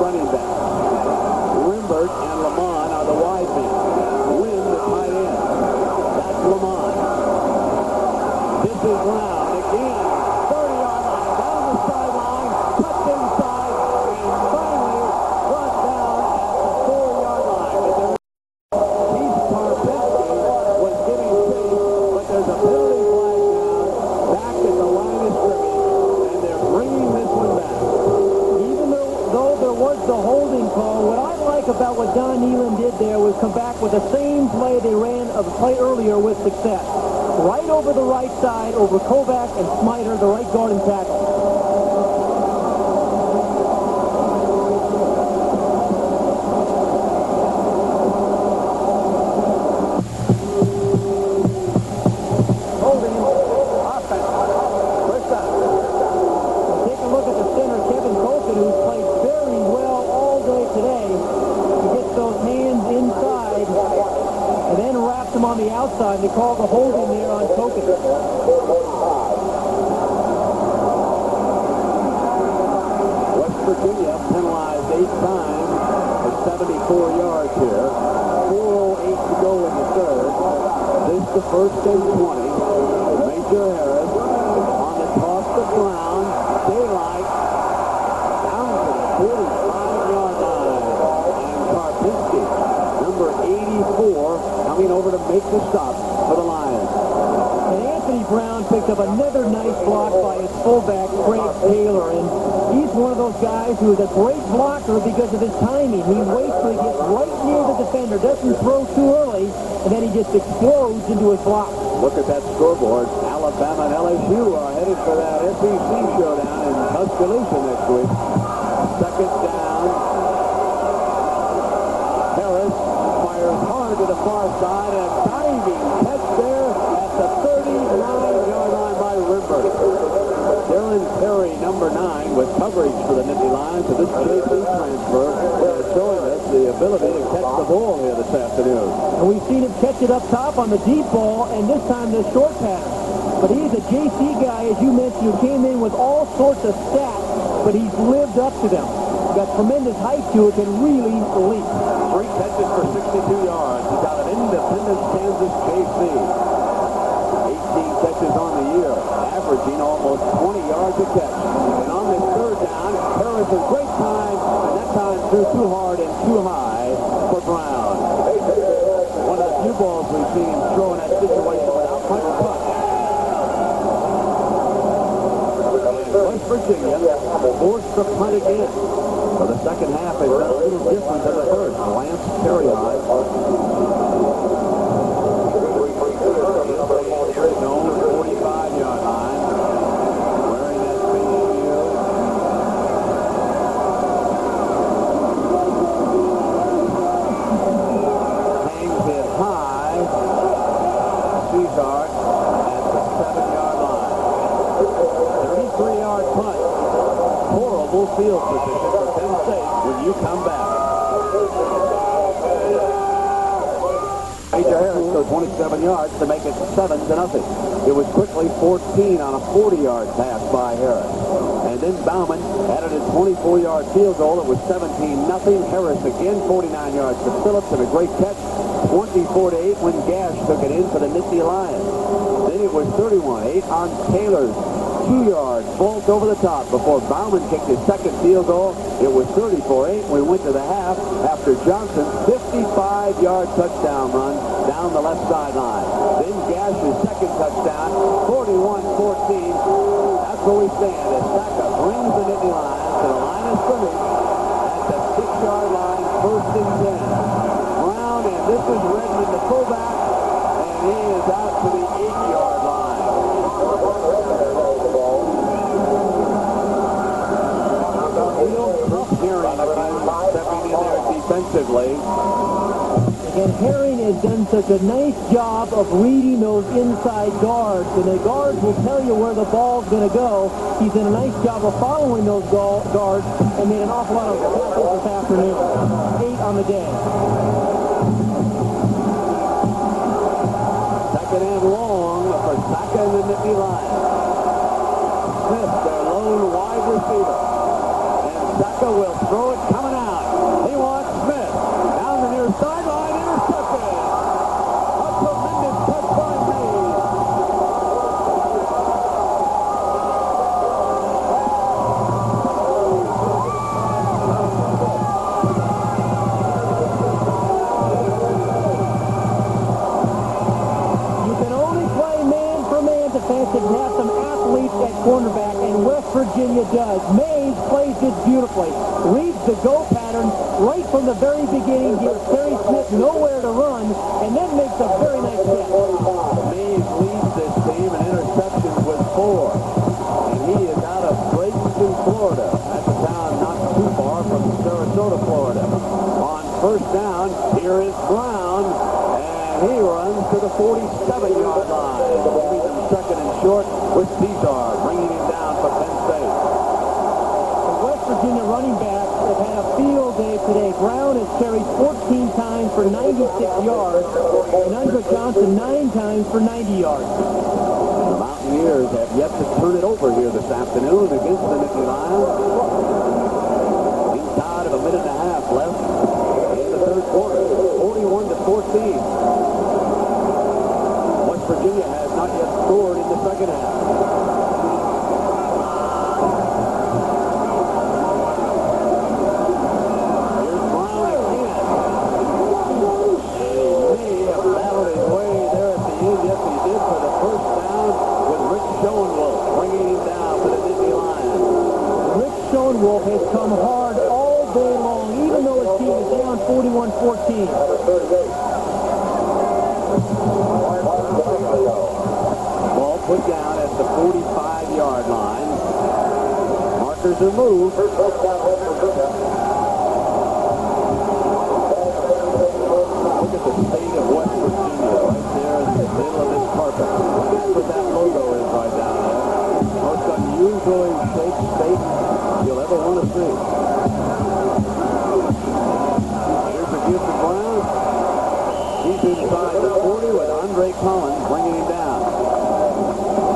running backs. Rimbert and Lamont are the wide men. Wynn, the tight end. That's Lamont. This is Brown again. 30-yard line, down the sideline, tucked inside, and finally brought down at the 4-yard line. Keith Carpenter was getting chased, but there's a penalty flag down back at the line of scrimmage, and they're bringing this one back. Even though there was the holding call, what I like about what Don Nealon did there was come back with the same play they ran of the play earlier with success. Right over the right side, over Kovac and Smiter, the right guard and tackle. On the outside, they called the holding there on Koken. West Virginia penalized 8 times for 74 yards here. 4:08 to go in the third. This is the first and 20. Major Harris on the toss to Brown. Daylight down to the 45-yard line. And Karpinski, number 84, coming over to make the stop for the Lions. And Anthony Brown picked up another nice block by his fullback, Craig Taylor. And he's one of those guys who is a great blocker because of his timing. He waits till he gets right near the defender, doesn't throw too early, and then he just explodes into his block. Look at that scoreboard. Alabama and LSU are headed for that SEC showdown in Tuscaloosa next week. Second down. Harris fires hard to the far side, and a diving catch there at the 39-yard line by Rimbert. Darren Perry, number 9, with coverage for the Nittany Lions. So this JC transfer is showing us the ability to catch the ball here this afternoon. And we've seen him catch it up top on the deep ball, and this time the short pattern. But he's a JC guy, as you mentioned, who came in with all sorts of stats, but he's lived up to them. Got tremendous height to it and really leap. 3 catches for 62 yards. He's out of Independence, Kansas, JC. 18 catches on the year, averaging almost 20 yards a catch. And on this third down, Harris a great time, and that time threw too hard and too high for Brown. One of the few balls we've seen him throw in that situation without much touch. West Virginia forced the punt again. So the second half is a little different than the first. Lance Perriott. Zone 45-yard line. Wearing that face shield. Hangs it high. Cesar at the 7-yard line. 33-yard punt. Horrible field position for Penn State when you come back. Major Harris goes 27 yards to make it 7-0. It was quickly 14 on a 40-yard pass by Harris. And then Bauman added a 24-yard field goal. It was 17-0. Harris again 49 yards to Phillips and a great catch. 24-8 when Gash took it in for the Nittany Lions. Then it was 31-8 on Taylor's 2-yard vault over the top before Bauman kicked his second field goal. It was 34-8. We went to the half after Johnson's 55-yard touchdown run down the left sideline. Then Gash's second touchdown, 41-14. That's where we stand as Saka brings the Nittany Lions to the line of scrimmage at the 6-yard line, 1st and 10. Brown, and this is Redmond, the fullback, and he is out to the 8-yard line. Stepping in there defensively. And Herring has done such a nice job of reading those inside guards, and the guards will tell you where the ball's going to go. He's done a nice job of following those guards and made an awful lot of tackles this afternoon. 8 on the day. Second and long for Saka and the Nittany Lions. Smith, their lone wide receiver. And Saka will throw it coming beautifully. Reads the go pattern right from the very beginning, gives Terry Smith nowhere to run, and then makes a very nice catch. Mays leads this team in interceptions with 4. And he is out of Bradenton, Florida. That's a town not too far from Sarasota, Florida. On first down, here is Brown, and he runs to the 47-yard line. Giving them second and short with Cesar bringing him down for Penn State. The West Virginia running backs have had a field day today. Brown has carried 14 times for 96 yards, and Andre Johnson 9 times for 90 yards. The Mountaineers have yet to turn it over here this afternoon against the Nittany Lions. Inside of a minute and a half left in the third quarter. 41-14. West Virginia has not yet scored in the second half. Here's Brown again. And he may have battled his way there at the end. Yes, he did for the first down with Rick Schoenwolf bringing him down for the Nittany Lions. Rick Schoenwolf has come hard all day long, even though his team is down 41-14. Ball put down at the 45-yard line. Markers are moved. Look at the state of West Virginia right there in the middle of this carpet. That's what that logo is right down there. Most unusually shaped state you'll ever want to see. Here's the gift to Brown. He's inside the 40 with Andre Collins bringing him down.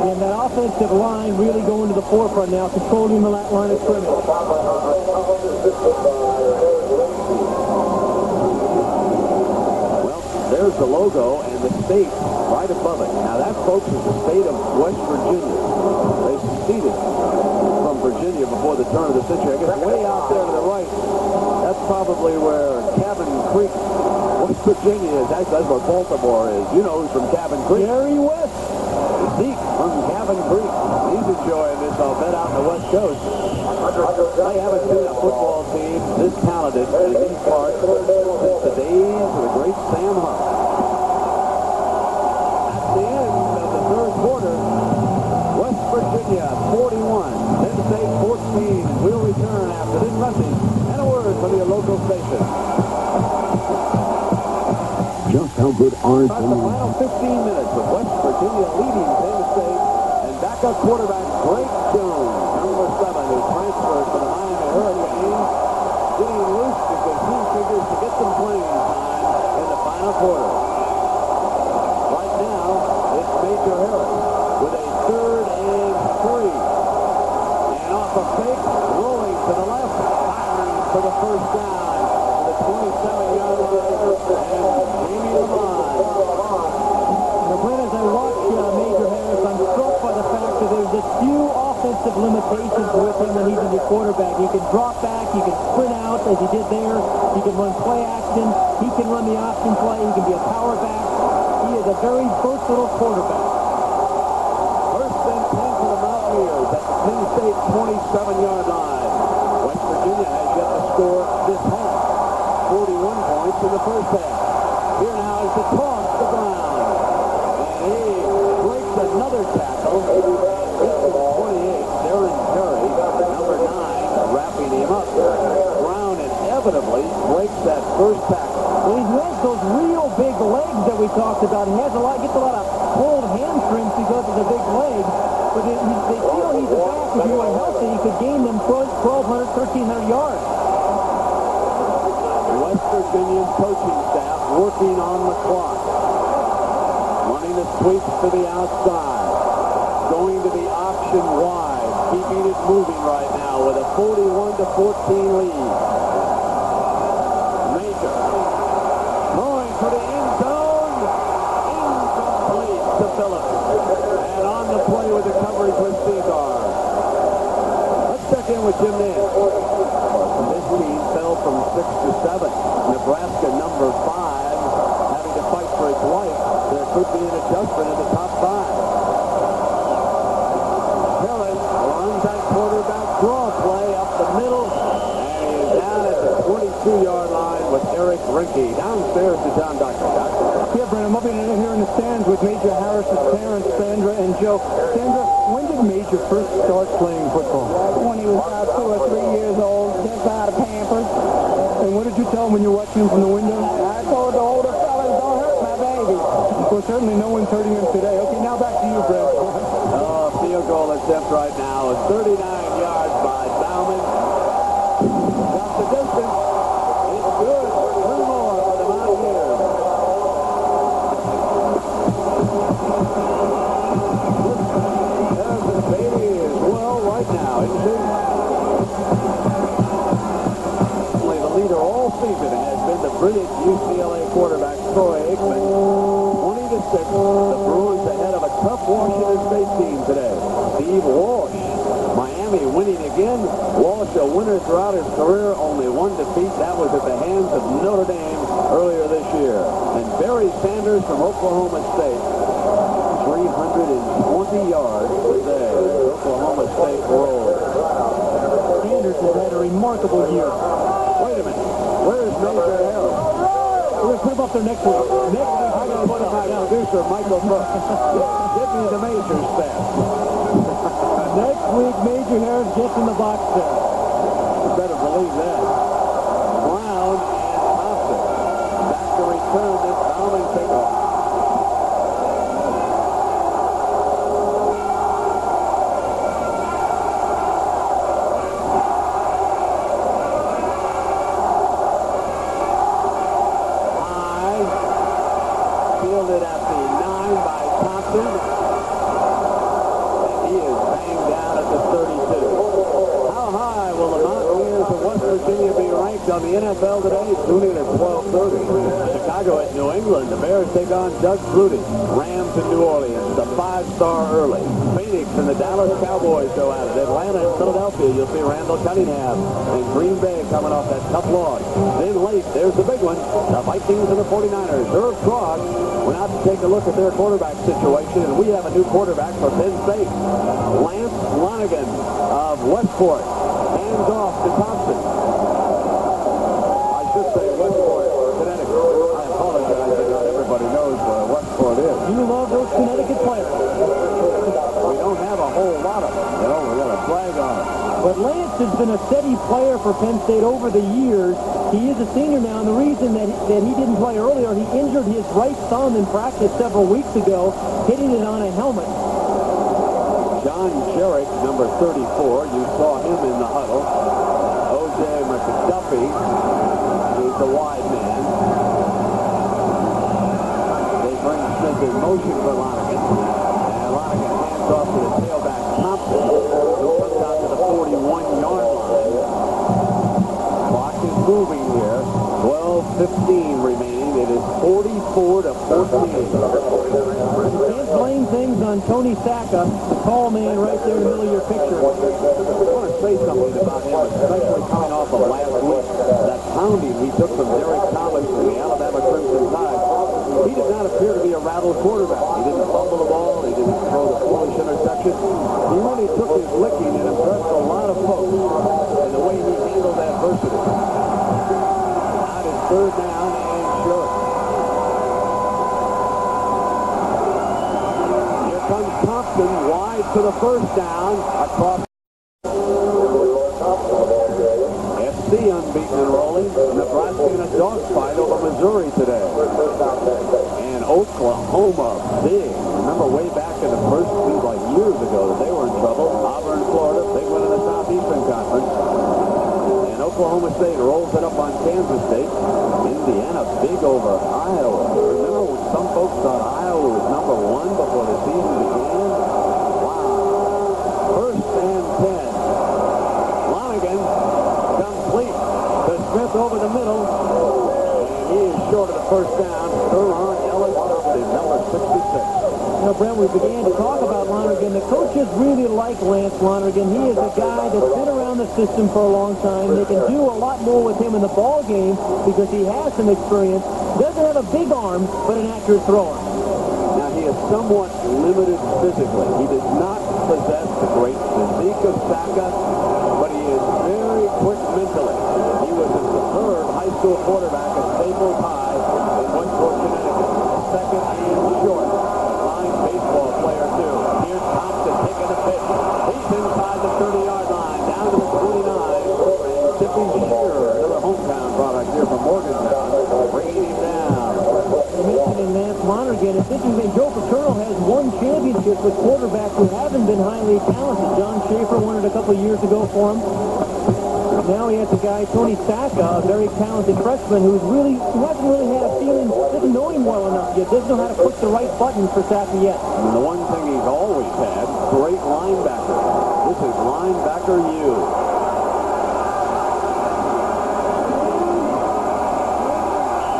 And that offensive line really going to the forefront now, controlling the line of scrimmage. Well, there's the logo and the state right above it. Now that, folks, is the state of West Virginia. They seceded from Virginia before the turn of the century. I guess way out there to the right, that's probably where Cabin Creek, West Virginia is. Actually, that's where Baltimore is. You know who's from Cabin Creek. Jerry West. Zeke from Cabin Creek. He's enjoying this, I'll bet, out on the West Coast. I haven't seen a football team this talented in these parts since the days of the great Sam Huff. At the end of the third quarter, West Virginia 41, Penn State 14. We'll return after this message and a word from your local station. Just how good are About the final 15 minutes with West Virginia leading Penn State, and backup quarterback Greg Jones, number 7, who transferred to the Miami Hurricanes, getting loose because he figures to get some playing time in the final quarter. Right now, it's Major Harris with a 3rd and 3. And off a fake, rolling to the left, firing for the first down to the 27-yard line, and Jamie Lamont. Brent, as I watch Major Harris, I'm struck by the fact that there's a few offensive limitations with him when he's in the quarterback. He can drop back, he can sprint out, as he did there. He can run play action. He can run the option play. He can be a power back. He is a very versatile quarterback. First and 10 for the Mountaineers at the Penn State 27-yard line. West Virginia has yet to score this half. 41 points in the first half. Here now is the toss to Brown. And he breaks another tackle. This is 28. Darren Perry, number 9, wrapping him up. Brown inevitably breaks that first tackle. Well, he has those real big legs that we talked about. He has gets a lot of pulled hamstrings because of the big legs. But they feel he's a back. If he were healthy, he could gain them 1,200, 1,300 yards. West Virginia's coaching staff working on the clock. Running the sweeps to the outside. Going to the option wide. Keeping it moving right now with a 41-14 lead. Major. Throwing for the end zone. Incomplete to Phillips. And on the play with the coverage with Cesar. Let's check in with Jim Nance. This team fell from 6 to 7. Nebraska, number 5, having to fight for its life. There could be an adjustment in the top 5. Harris runs that quarterback draw play up the middle. 2-yard line with Eric Rinke. Downstairs to John Doctor. Yeah, Brent, I'm up here in the stands with Major Harris's parents, Sandra and Joe. Sandra, when did Major first start playing football? When he was about 2 or 3 years old, just out of Pampers. And what did you tell him when you were watching him from the window? I told the older fellas, don't hurt my baby. Well, certainly no one's hurting him today. Okay, now back to you, Brent. Field goal attempt right now is 39 yards by Bauman. Got the distance. It's good. 2 more for the Mountaineers. There's the baby as well right now, isn't she? The leader all season has been the brilliant UCLA quarterback Troy Aikman. 20-6. The Bruins ahead of a tough Washington State team today. Steve Walsh. Miami winning again. Walsh a winner throughout his career. Only one defeat. That was at the hands of Notre Dame earlier this year. And Barry Sanders from Oklahoma State. 320 yards today. Oklahoma State rolls. Sanders has had a remarkable year. Wait a minute. Where's Major Harris? We're going to put him up there next week. Next week, I'm going to put my producer, Michael Brooks. Give me the Major stats. Next week, Major Harris gets in the box there. You better believe that. Brown and Thompson back to return this Bauman kickoff. High, fielded at the 9 by Thompson. He is banged down at the 32. How high will the Mountaineers of West Virginia be ranked on the NFL today? Tune in at 12:30. Chicago at New England. The Bears take on Doug Flutie. Rams in New Orleans. The 5-star early. Phoenix and the Dallas Cowboys go at it. Atlanta and Philadelphia. You'll see Randall Cunningham. And Green Bay coming off that tough loss. Then late, there's the big one. The Vikings and the 49ers. Irv Krog went out to take a look at their quarterback situation, and we have a new quarterback for Penn State. Lance Lonigan of Westport. Hands off to Thompson. I should say Westport, Connecticut. I apologize that not everybody knows where Westport is. You love those Connecticut players. We don't have a whole lot of them. You know, we got a flag on it. But Lance has been a steady player for Penn State over the years. He is a senior now, and the reason that he didn't play earlier, he injured his right thumb in practice several weeks ago, hitting it on a helmet. John Sherrick, number 34, you saw him in the huddle. O.J. McDuffie is the wide man. They bring Smith in motion for Lonigan. And Lonigan hands off to the tailback Thompson, who comes out to the 41-yard line. Clock is moving here. 12:15 remaining. It is 44-14. Can't blame things on Tony Sacca, the tall man right there in the middle of your picture. I want to say something about him, especially coming off of last week. That pounding he took from Derek Thomas and the Alabama Crimson Tide. He did not appear to be a rattled quarterback. He didn't fumble the ball. He didn't throw the foolish interception. He really took his licking and impressed a lot of folks in the way he handled adversity. Now it's 3rd down and short. Here comes Thompson wide to the 1st down across. SC unbeaten and rolling. Nebraska in a dogfight over Missouri today. And Oklahoma big. Remember way back in the first seems like years ago that they were in trouble. Auburn, Florida, big one in the Southeastern Conference. And Oklahoma State rolls it up on Kansas State. Indiana big over Iowa. Remember when some folks thought Iowa was number 1 before the season began? Wow. 1st and 10. Lonigan complete to Smith over the middle. And he is short of the 1st down. Erron Ellis Thompson, number 66. You know, Brent, we began to talk about Lonergan. The coaches really like Lance Lonergan. He is a guy that's been around the system for a long time. They can do a lot more with him in the ball game because he has some experience. Doesn't have a big arm, but an accurate thrower. Now, he is somewhat limited physically. He does not possess the great physique of Sacca, but he is very quick mentally. He was a superb school quarterback at Staples High in Westport, Connecticut. Second and short. Fine baseball player, too. Here's Thompson taking the pitch. He's inside the 30-yard line, down to the 29. And Tippy Shearer, another hometown product here from Morgantown, bringing him down. You mentioned Lance Lonergan. It's interesting. Joe Paterno has won championships with quarterbacks who haven't been highly talented. John Schaefer won it a couple of years ago for him. Now he has a guy, Tony Sacca, a very talented freshman who hasn't really had a feeling, doesn't know him well enough yet, doesn't know how to push the right buttons for Sacca yet. And the one thing he's always had, great linebacker. This is linebacker U.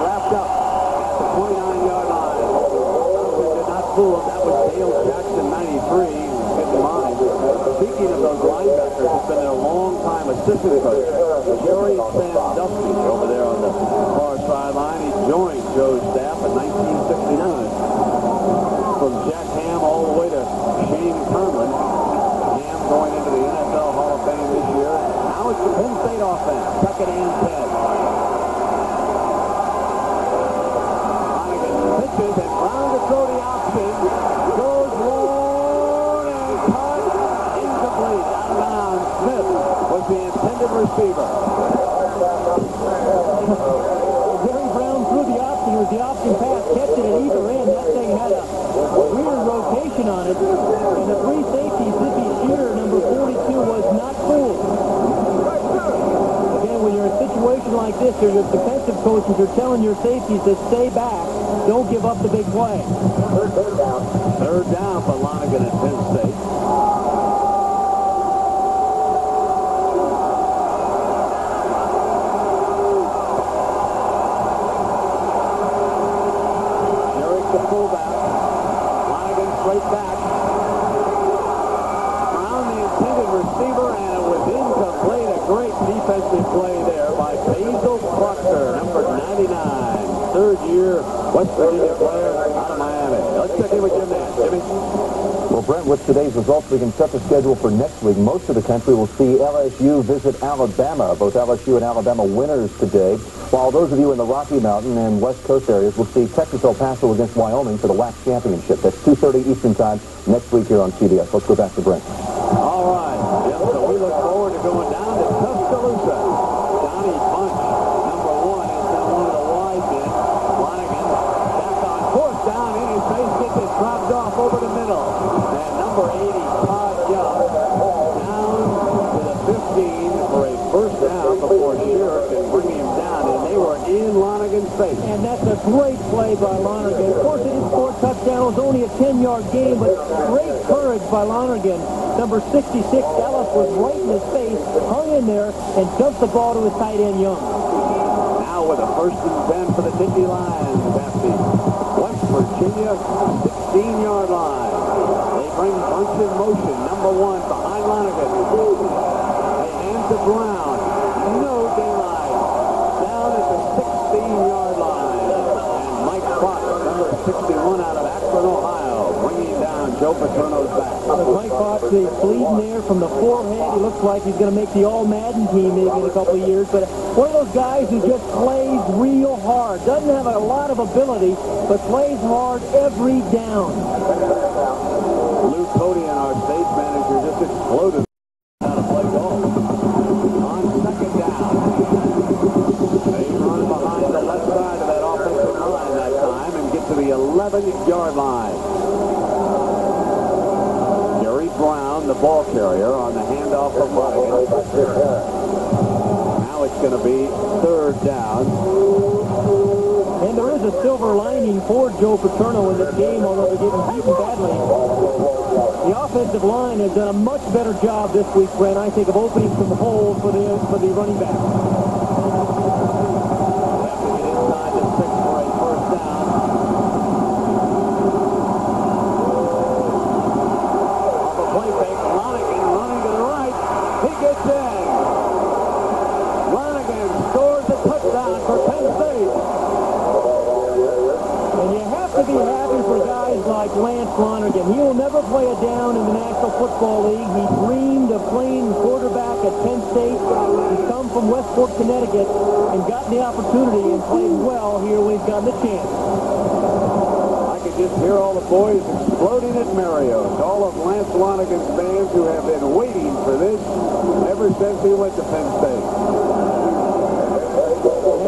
Wrapped up at the 29-yard line. Thompson did not fool him. That was Dale Jackson, 93. Keep in mind, speaking of those linebackers, it's been a long-time assistant coach. Jerry Sandusky over there on the far sideline. He joined Joe's staff in 1969. From Jack Ham all the way to Shane Conlon. Ham going into the NFL Hall of Fame this year. Now it's the Penn State offense. Second and 10. Lonergan pitches and Brown to throw the option. Goes long and caught incomplete. Out of bounds. Smith was the intended receiver. Jerry Brown threw the option. It was the option pass. Kept it at either end. That thing had a weird rotation on it. And the three safeties, Zippy Shearer, number 42, was not fooled. Again, when you're in a situation like this, your defensive coaches are telling your safeties to stay back. Don't give up the big play. Third down for Lonergan at Penn State. The fullback. Lonergan straight back. Brown the intended receiver, and it was incomplete. A great defensive play there by Basil Proctor, number 99. Third-year West Virginia player out of Miami. Let's check in with Jim Nance. Jimmy? Well, Brent, with today's results, we can set the schedule for next week. Most of the country will see LSU visit Alabama. Both LSU and Alabama winners today, while those of you in the Rocky Mountain and West Coast areas will see Texas El Paso against Wyoming for the WAC championship. That's 2:30 Eastern time next week here on CBS. Let's go back to Brent. All right. Yep, so we look forward to going down to Tuscaloosa. Johnny Bunch, number 1, has been one of the wide men. Lonergan back on fourth down in his face, gets it dropped off over the middle. And number 80, Todd Young, down to the 15 for a first down before Shearer can bring him down. And they were in Lonergan's face. And that's a great play by Lonergan. Of course, it didn't score a touchdown. It was only a 10-yard game, but great courage by Lonergan. Number 66, Ellis, was right in his face, hung in there, and dumped the ball to his tight end, Young. Now with a first and 10 for the Nittany Lions at the West Virginia 16-yard line. They bring Bunch in motion, number 1 behind Lonergan. They hand to Brown. No daylight. Down at the 16-yard line. And Mike Fox, number 61 out of Akron, Ohio, bringing down Joe Paterno's back. Mike Fox is bleeding there from the forehead. He looks like he's going to make the All-Madden team maybe in a couple of years. But one of those guys who just plays real hard. Doesn't have a lot of ability, but plays hard every down. Lou Cody, our stage manager, just exploded how to play golf. On second down. They run behind the left side of that offensive line that time and get to the 11-yard line. Brown, the ball carrier, on the handoff of Lonergan. Now it's going to be third down. And there is a silver lining for Joe Paterno in this game, although they're getting beaten badly. The offensive line has done a much better job this week, Brent, I think, of opening some holes for the running back. They have to get inside the 6 for a first down. Play fake, Lonergan running to the right. He gets in. Lonergan scores a touchdown for Penn State. And you have to be happy for guys like Lance Lonergan. He will never play a down in the National National Football League. He dreamed of playing quarterback at Penn State. He's come from Westport, Connecticut, and got the opportunity and played well here when he's gotten the chance. I could just hear all the boys exploding at Mario's. All of Lance Lonigan's fans who have been waiting for this ever since he went to Penn State.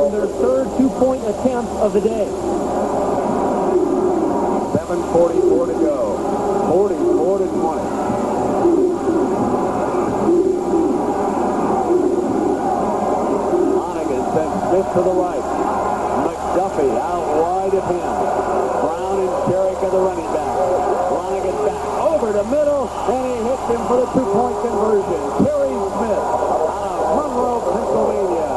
And their third two-point attempt of the day. 7:44 to go. 44-20. Lonigan sends Smith to the right. McDuffie out wide of him. Brown and Sherrick are the running back. Lonigan back over the middle, and he hits him for the two-point conversion. Terry Smith out of Monroe, Pennsylvania.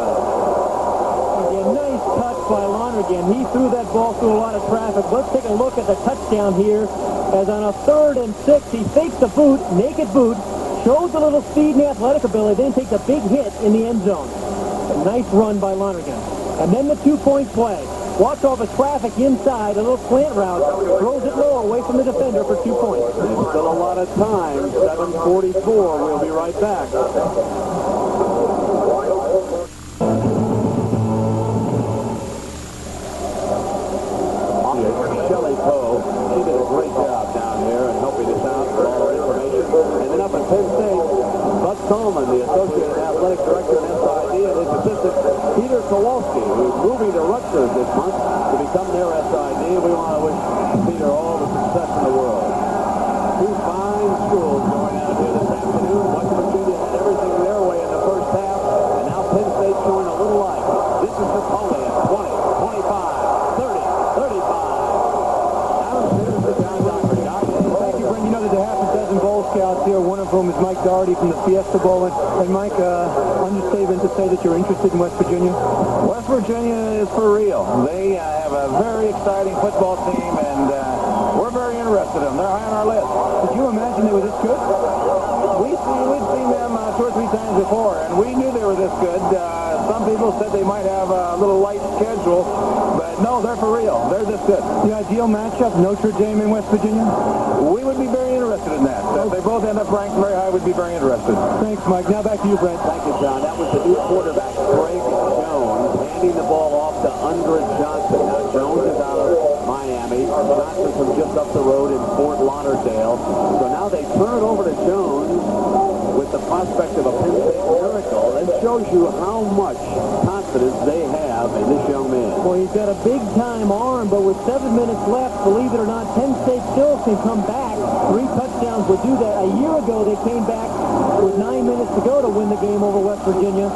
Nice touch by Lonergan. He threw that ball through a lot of traffic. Let's take a look at the touchdown here. As on a 3rd and 6, he fakes the boot, naked boot, shows a little speed and athletic ability, then takes a big hit in the end zone. A nice run by Lonergan. And then the two-point play. Walks off of traffic inside, a little slant route, throws it low away from the defender for 2 points. There's still a lot of time. 7:44. We'll be right back. Shelley Poe, she did a great job down here and helping us out with all our information. And then up at Penn State, Bud Coleman, the Associate Athletic Director at SID, and his assistant, Peter Kowalski, who's moving to Rutgers this month to become their SID. We want to wish Peter all the success in the world. Two fine schools going out here this afternoon. West Virginia had everything their way in the first half, and now Penn State showing a little life. This is Napoleon, 20, 25, 30, 35. Thank you, Brent. You know, there's a half a dozen Bowl Scouts here. One of whom is Mike Doherty from the Fiesta Bowl. And Mike, understatement to say that you're interested in West Virginia? West Virginia is for real. They have a very exciting football team, and we're very interested in them. They're high on our list. Did you imagine they were this good? We'd seen them 2 or 3 times before, and we knew they were this good. Some people said they might have a little light schedule, but no, they're for real. They're this good. The ideal matchup, Notre Dame and West Virginia? We would be very interested in that. If they both end up ranked very high, we'd be very interested. Thanks, Mike. Now back to you, Brent. Thank you, John. That was the new quarterback, Greg Jones, handing the ball off to Andres Johnson. Now, Jones is out of Miami. Johnson from just up the road in Fort Lauderdale. So now they turn it over to Jones with the prospect of a Penn State miracle. That shows you how much confidence they have in this young man. Well, he's got a big-time arm, but with 7 minutes left, believe it or not, Penn State still can come back. 3 touchdowns would do that. A year ago, they came back with 9 minutes to go to win the game over West Virginia.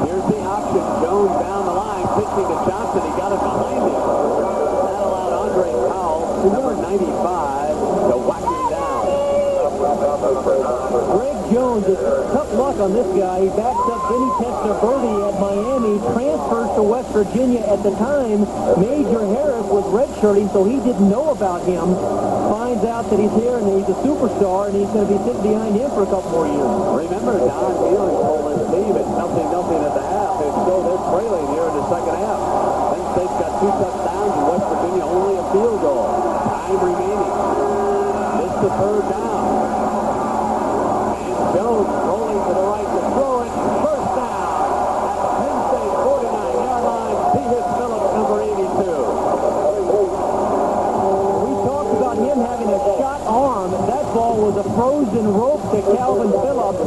Here's the option. Jones down the line, pitching to Johnson. He got it behind him. That allowed Andre Powell, number 95, to whack him down. Greg Jones, it's tough luck on this guy. He backs up Vinny Testaverde at Miami, transfers to West Virginia at the time. Major Harris was redshirting, so he didn't know about him. Finds out that he's here and he's a superstar, and he's going to be sitting behind him for a couple more years. Remember, Don Nealon told us, Steve, it's nothing at the half. It's still they're trailing here in the second half. Penn State's got 2 touchdowns, and West Virginia only a field goal. Time remaining. It's the 3rd down. Jones rolling to the right to throw it. First down at the Penn State 49-yard line. Davis Phillips, number 82. We talked about him having a shot arm. That ball was a frozen rope to Calvin Phillips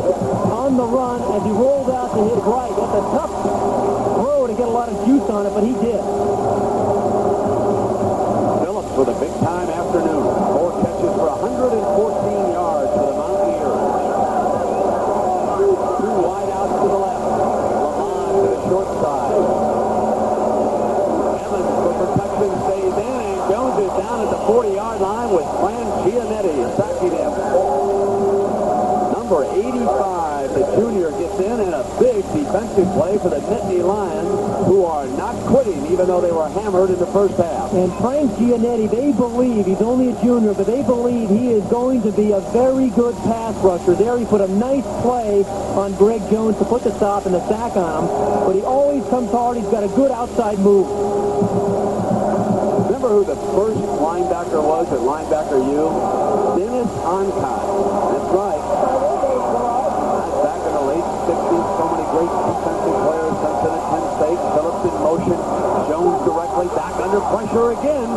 on the run as he rolled out to his right. That's a tough throw to get a lot of juice on it, but he did. Phillips with a big-time afternoon. 4 catches for 114 yards for the Mountaineers. 2 wide outs to the left. Lamont to the short side. Evans for protection stays in, and Jones is down at the 40-yard line with Fran Giannetti sacking him. Number 85, the junior, gets in, and a big defensive play for the Nittany Lions, who are not quitting, even though they were hammered in the first half. And Frank Giannetti, they believe, he's only a junior, but they believe he is going to be a very good pass rusher. There he put a nice play on Greg Jones to put the stop and the sack on him, but he always comes hard. He's got a good outside move. Remember, remember who the first linebacker was at linebacker U? Dennis Onkai. That's right. Back in the late 60s, so many great defensive players sent in at Penn State. Phillips in motion. Jones directly back under pressure again.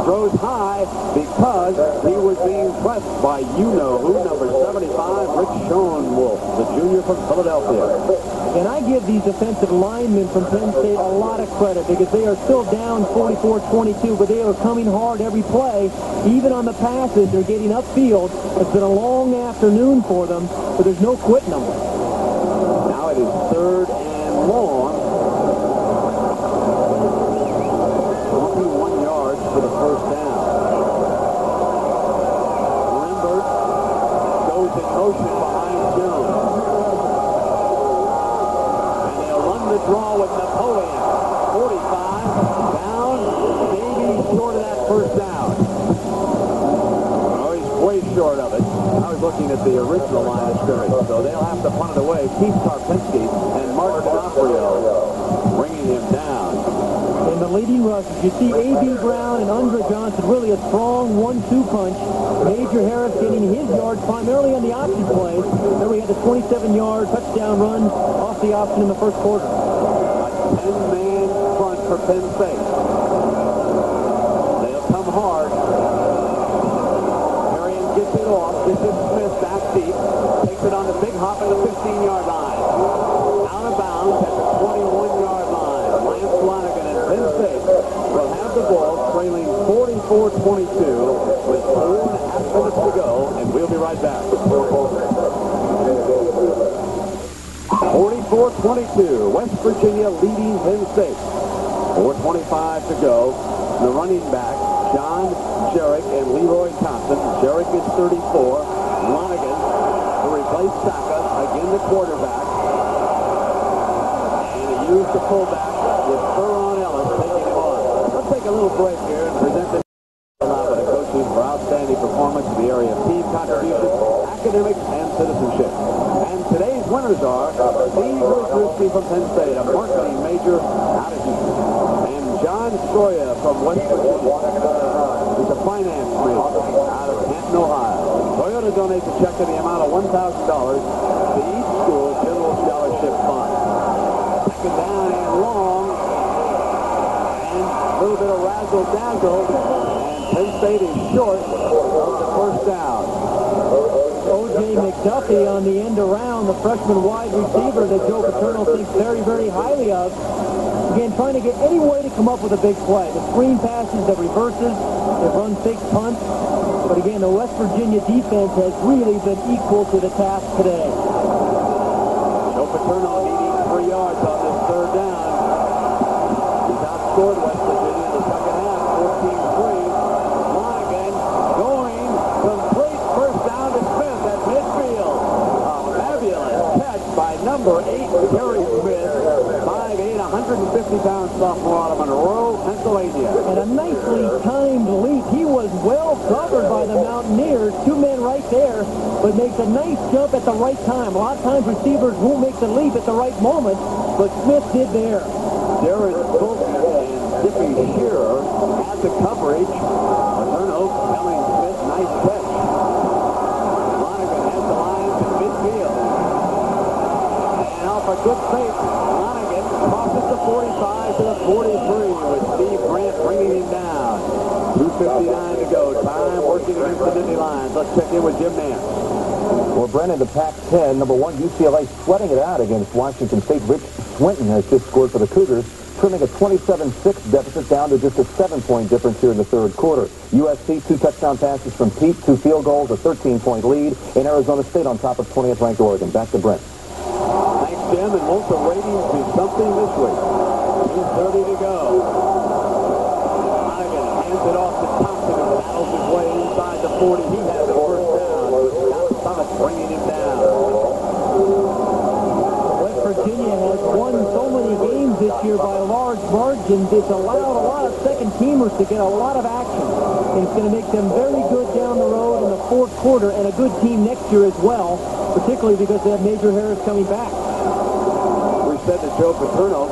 Throws high because he was being pressed by you-know-who, number 75, Rich Schoenwolf, the junior from Philadelphia. And I give these defensive linemen from Penn State a lot of credit because they are still down 44-22, but they are coming hard every play. Even on the passes, they're getting upfield. It's been a long afternoon for them, but there's no quitting them. Now it is 3rd and long. 21 yards for the first down. Lindbergh goes in motion behind Jones. And they'll run the draw with Napoleon. 45, down, maybe short of that first down. Oh, he's way short of it. I was looking at the original line of scrimmage, so they'll have to punt it away. Keith Karpinski and Mark D'Onofrio bringing him down. In the leading rushes, you see A.B. Brown and Andre Johnson, really a strong 1-2 punch. Major Harris getting his yards primarily on the option plays. There we had the 27-yard touchdown run off the option in the first quarter. A 10-man front for Penn State. They'll come hard. Marion gets it off. This is Smith back deep. Takes it on the big hop at the 15-yard line. Out of bounds at the 21-yard line. Lance Flanagan and Penn State will have the ball trailing 44-22 with 4.5 minutes to go, and we'll be right back. 44-22, West Virginia leading Penn State. 4:25 to go. The running back, John Sherrick and Leroy Thompson. Sherrick is 34. Flanagan to replace Saka, again the quarterback. And he used the fullback with Ferron Ellis taking him on. Let's take a little break here and present the coaches for outstanding performance in the area of team contributions, academics, and citizenship. And today's winners are Steve Wojcicki from Penn State, a marketing major out of Houston, and John Stroya from West Virginia, who's a finance major out of Canton, Ohio. Toyota donates a check in the amount of $1,000 to each school's general scholarship fund. Second down and long, and a little bit of razzle-dazzle, and Penn State is short of the first down. O.J. McDuffie on the end around, the freshman wide receiver that Joe Paterno thinks very, very highly of. Again, trying to get any way to come up with a big play. The screen passes, the reverses, the run fake punts. But again, the West Virginia defense has really been equal to the task today. Joe Paterno needing 3 yards on this third down. He's outscored West Virginia in the second half, 14-3. Flanagan going complete first down to Smith at midfield. A fabulous catch by number 8, Terry Smith. 5'8", 150-pound sophomore out of Monroe, Pennsylvania. And a nicely timed leap. He was well covered by the Mountaineers. 2 men right there, but makes a nice jump at the right time. A lot of times receivers won't make the leap at the right moment, but Smith did there. Darren Fulton and Dippy Shearer had the coverage. Paterno telling Smith, nice catch. Flanagan has the Lions in midfield. And off a good fake, Flanagan crosses the 45 to the 43 with Steve Grant bringing him down. 2:59 to go. Time working against the Nittany Lions. Let's check in with Jim Nance. Well, Brennan, the Pac-10, number 1 UCLA sweating it out against Washington State. Rich Swinton has just scored for the Cougars, trimming a 27-6 deficit down to just a 7-point difference here in the third quarter. USC, 2 touchdown passes from Pete, 2 field goals, a 13-point lead, and Arizona State on top of 20th-ranked Oregon. Back to Brent. Thanks, Jim, and won't the ratings be something this week? 2:30 to go. Flanagan hands it off to Thompson, who battles his way inside the 40. He has the first down. Scott Summit bringing him down. West Virginia has won so many games this year by large margins. It's allowed a lot of second-teamers to get a lot of action. And it's going to make them very good down the road in the fourth quarter and a good team next year as well, particularly because they have Major Harris coming back. We said to Joe Paterno,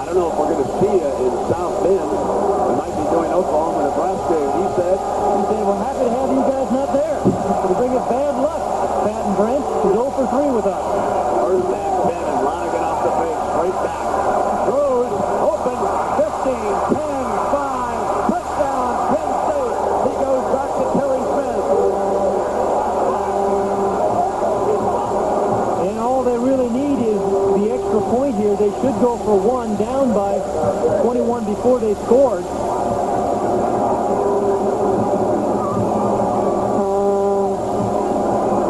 I don't know if we're going to see you in South Bend. We might be doing Oklahoma, Nebraska, and he said, we're happy to have you guys not there. We bring us bad luck. Pat and Brent is 0 for 3 with us. First and 10, and Lonigan off the big, straight back. Throws, open, 15, 10, 5, touchdown, Penn State. He goes back to Terry Smith. And all they really need is the extra point here. They should go for one, down by 21 before they scored.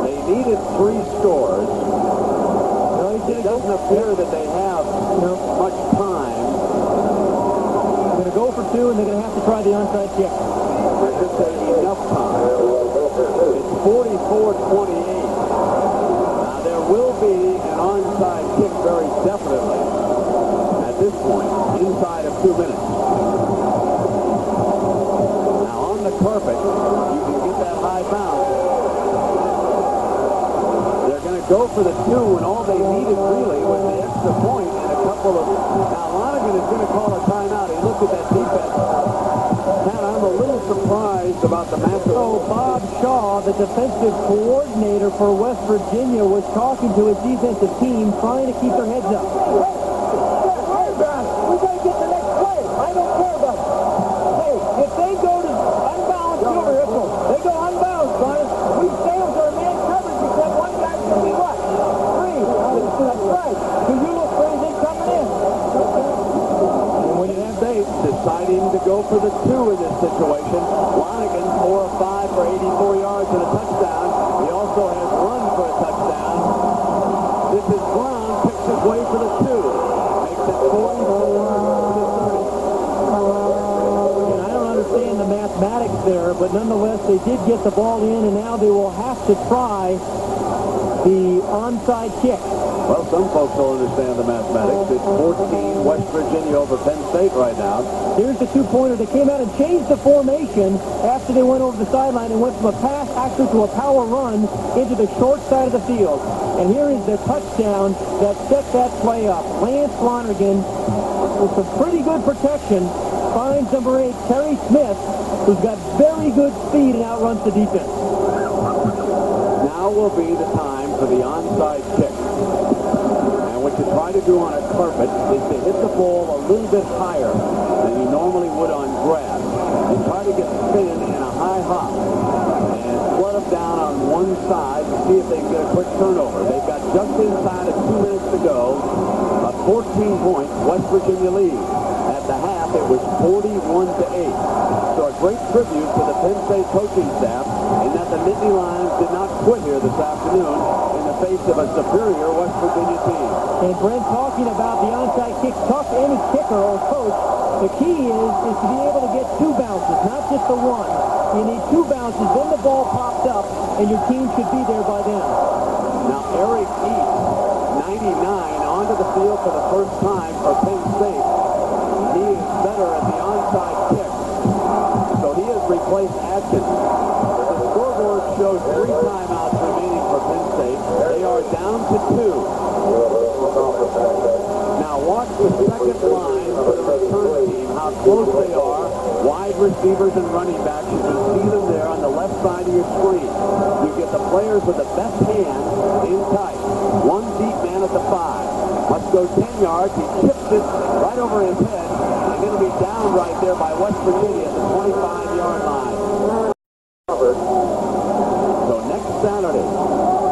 They needed 3 scores. It doesn't appear that they have much time. They're going to go for 2, and they're going to have to try the onside kick. I should say enough time. It's 44-28. Now, there will be an onside kick very definitely at this point, inside of 2 minutes. Now, on the carpet, you can get that high bounce. They're going to go for the 2, and all they needed really was the extra point and a couple of... Now, Lonigan is going to call a timeout. He looked at that defense. Pat, I'm a little surprised about the massive... So Bob Shaw, the defensive coordinator for West Virginia, was talking to his defensive team, trying to keep their heads up. We got to get the next play. I don't care about it. Hey, if they go to unbalanced over here, they go unbalanced on us, we stay with our man coverage because one guy's going to be what? 3. That's right. Because you look crazy coming in. And when you have Bates deciding to go for the 2 in this situation, Lonigan 4 of 5 for 84 yards and a touchdown. He also has run for a touchdown. This is Brown, picks his way for the 2. Makes it 44-30. And I don't understand the mathematics there, but nonetheless, they did get the ball in, and now they will have to try the onside kick. Well, some folks don't understand the mathematics. It's 14 West Virginia over Penn State right now. Here's the 2-pointer. They came out and changed the formation after they went over the sideline and went from a pass actually to a power run into the short side of the field. And here is the touchdown that set that play up. Lance Lonergan, with some pretty good protection, finds number 8, Terry Smith, who's got very good speed and outruns the defense. Now will be the time for the onside kick. And what you try to do on a carpet is to hit the ball a little bit higher than you normally would on grass. You try to get spin and a high hop and flood them down on one side and see if they can get a quick turnover. They've got just inside of 2 minutes to go. A 14-point West Virginia lead. At the half, it was 41-8. So a great tribute to the Penn State coaching staff in that the Nittany Lions did not quit here this afternoon in the face of a superior West Virginia team. And Brent talking about the onside kick, talk to any kicker or coach. The key is to be able to get 2 bounces, not just the 1. You need 2 bounces, then the ball pops up, and your team should be there by then. Now Eric East, 99, onto the field for the first time for Penn State. He is better at the onside kick. So he has replaced Atkins. The scoreboard shows 3 timeouts remaining for Penn State. They are down to 2. Now watch the second line for the return team, how close they are. Wide receivers and running backs, you can see them there on the left side of your screen. You get the players with the best hands in tight. 1 deep man at the 5. Must go 10 yards. He chips it right over his head. And it'll be down right there by West Virginia at the 25-yard line. So next Saturday,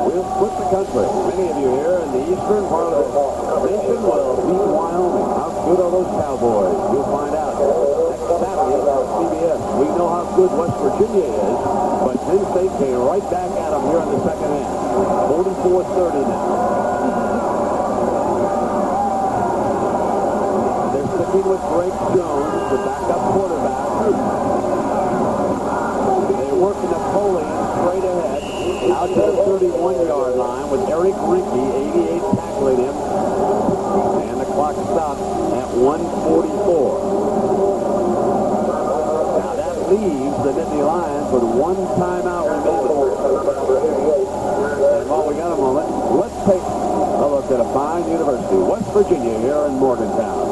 we'll split the country. Many of you here in the eastern part of the nation will beat Wyoming. How good are those Cowboys? You'll find out next Saturday on CBS. We know how good West Virginia is, but Penn State came right back at them here in the second half. 44-30 now. They're sticking with Drake Jones, the backup quarterback. They're working Napoleon straight ahead out to the 31-yard line with Eric Rinke, 88, tackling him. And the clock stops at 1:44. Now that leaves the Nittany Lions with 1 timeout remaining. And while we got a moment, let's take a look at a fine university, West Virginia, here in Morgantown.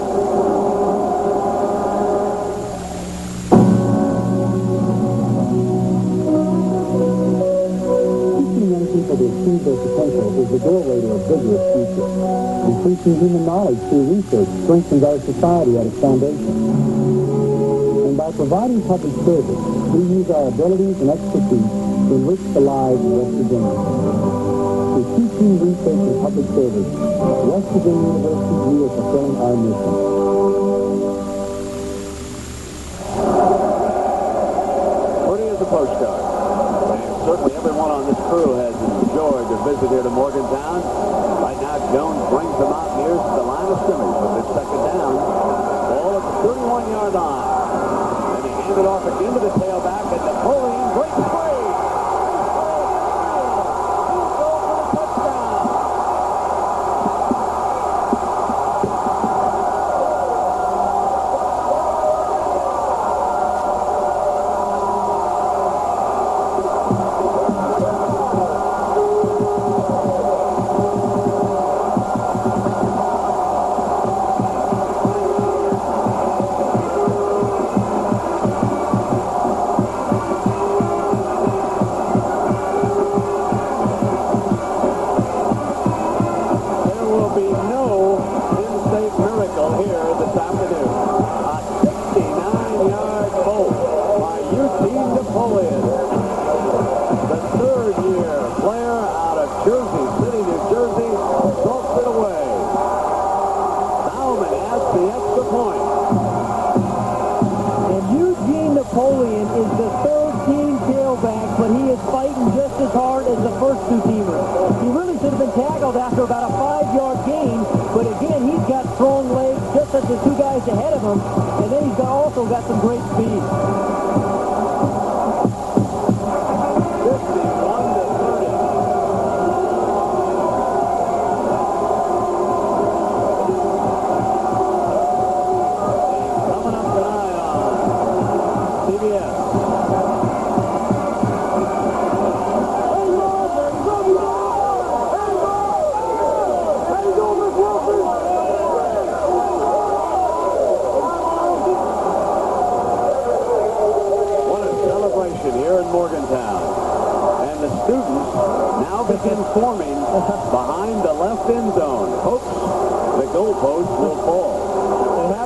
able to achieve their potential is the doorway to a vigorous future. Increasing human knowledge through research strengthens our society at its foundation. And by providing public service, we use our abilities and expertise to enrich the lives of West Virginians. Through teaching, research, and public service, at West Virginia University, we are fulfilling our mission. Pretty as a postcard. And certainly everyone on this crew has enjoyed their visit here to Morgantown. Right now, Jones brings the Mountaineers to the line of scrimmage with their second down. Ball at the 31-yard line. And they hand it off again to the tailback, and Napoleon breaks free.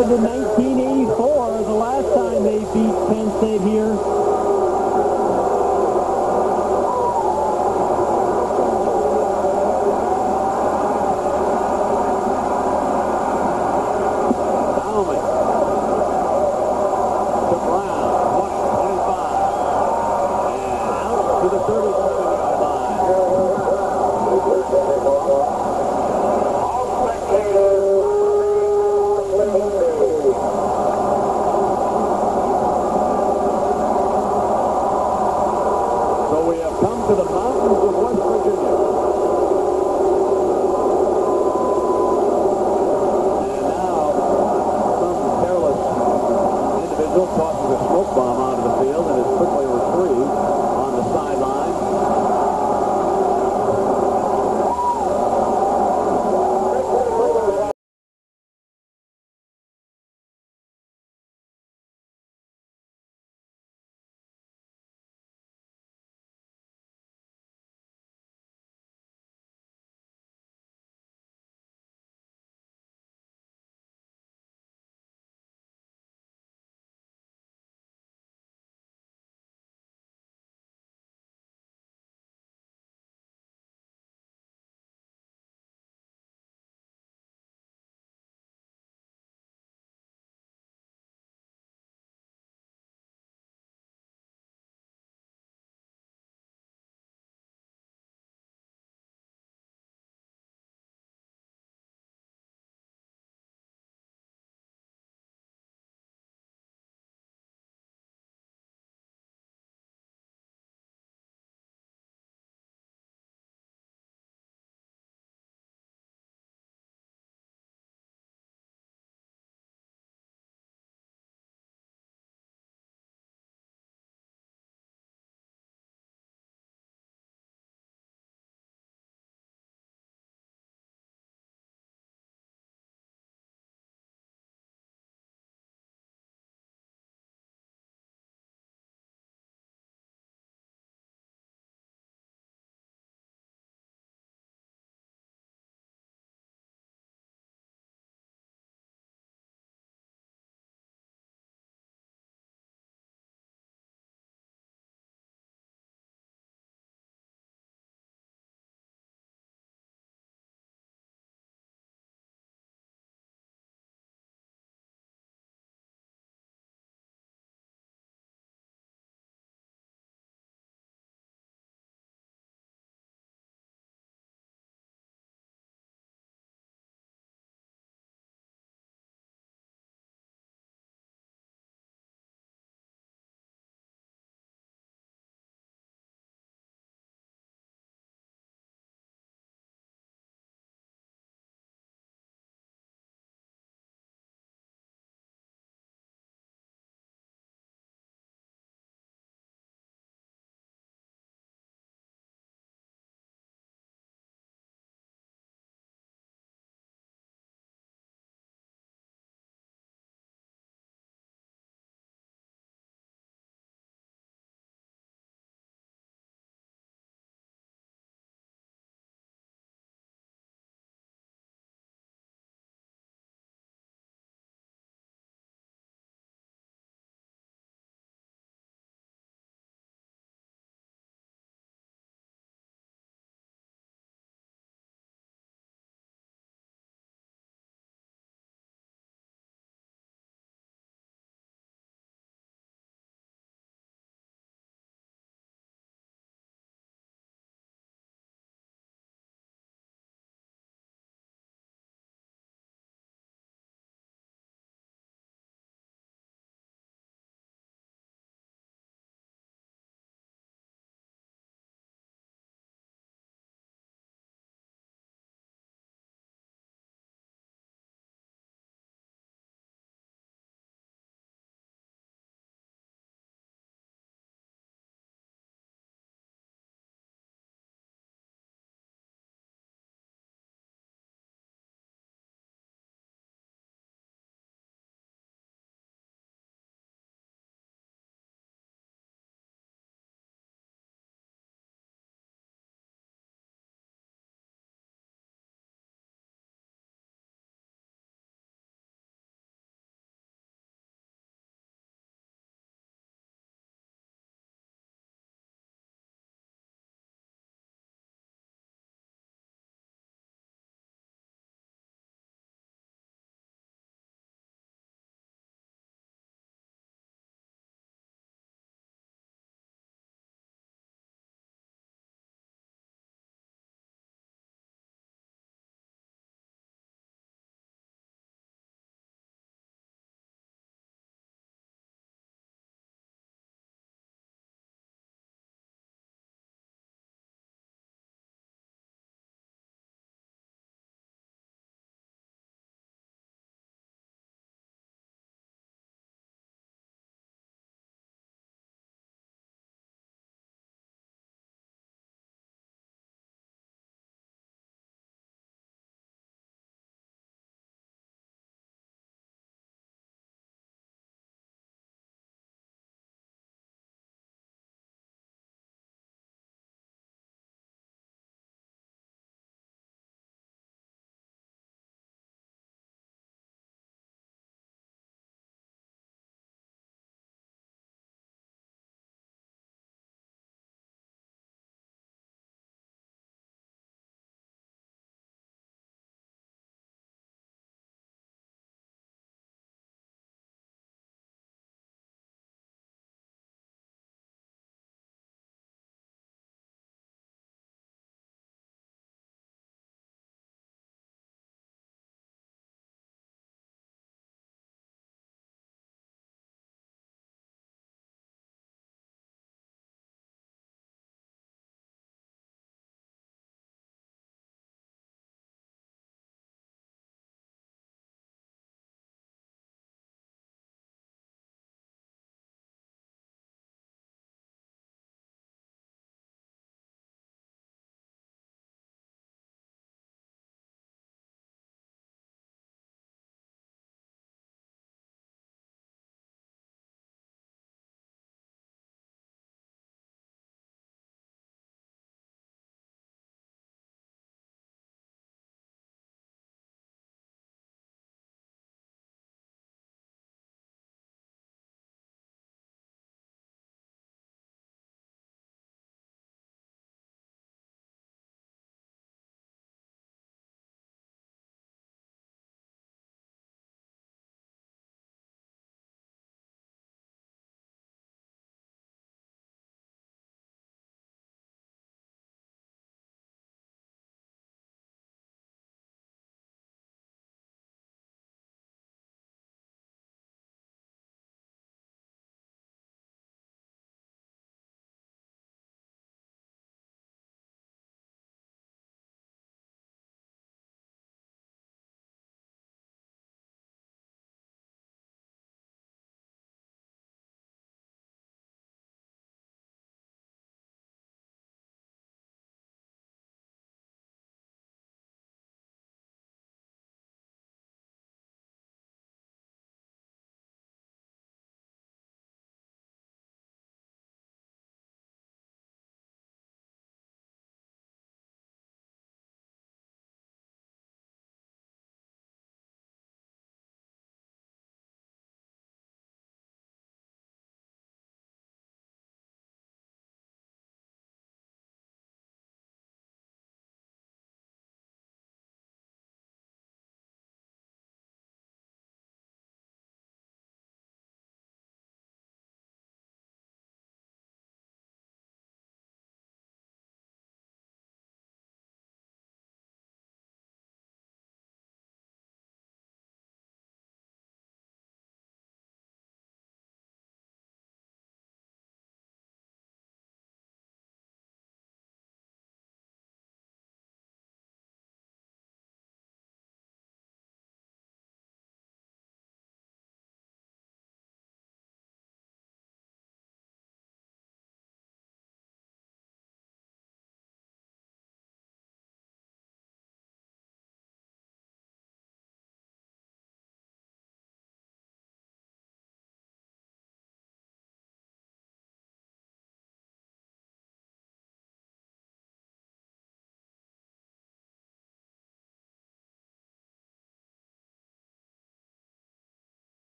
In 1984, the last time they beat Penn State here. Bauman to Brown, 20, 25, and out to the 37-yard line. To the mountains of West Virginia. And now, some careless individual tosses a smoke bomb